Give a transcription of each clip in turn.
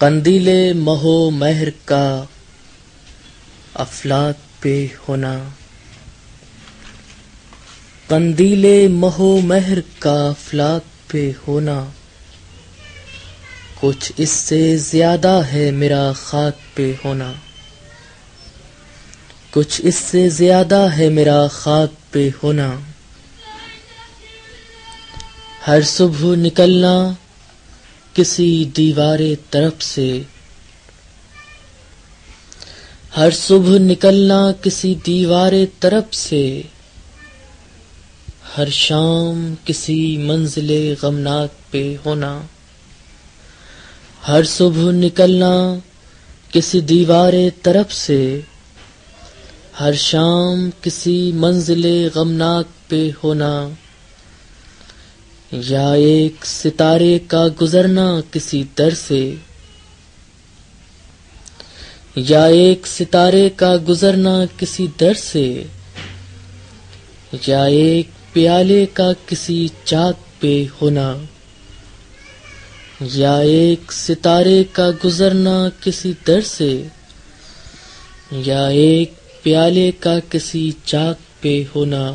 قندیل مہ و مہر کا افلاک پہ ہونا، قندیل مہ و مہر کا افلاک پہ ہونا، کچھ اس سے زیادہ ہے میرا خاک پہ ہونا، کچھ اس سے زیادہ ہے میرا خاک پہ ہونا۔ ہر صبح نکلنا کسی دیوار طرف سے، ہر صبح نکلنا کسی دیوار طرف سے، ہر شام کسی منزل غمناک پہ ہونا، ہر صبح نکلنا کسی دیوار طرف سے، ہر شام کسی منزل غمناک پہ ہونا، یا ایک ستارے کا گزرنا کسی در سے، یا ایک ستارے کا گزرنا کسی در سے، یا ایک پیالے کا کسی چاک پہ ہونا، یا ایک ستارے کا گزرنا کسی در سے، یا ایک پیالے کا کسی چاک پہ ہونا۔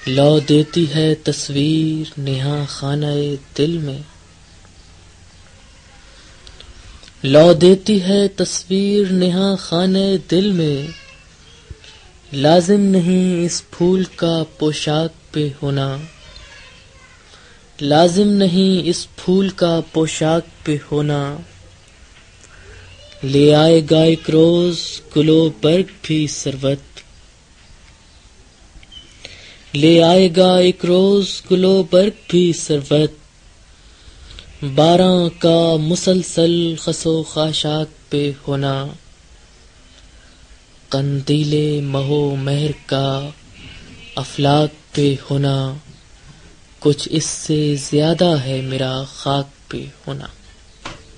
لو دیتی ہے تصویر نہاں خانہ دل میں، لو دیتی ہے تصویر نہاں خانہ دل میں، لازم نہیں اس پھول کا پوشاک پہ ہونا، لازم نہیں اس پھول کا پوشاک پہ ہونا۔ لے آئے گا ایک روز گل و برگ بھی سروت، لے آئے گا ایک روز گل و برگ بھی سروت، باراں کا مسلسل خس و خاشاک پہ ہونا، قندیل مہ و مہر کا افلاک پہ ہونا، کچھ اس سے زیادہ ہے میرا خاک پہ ہونا۔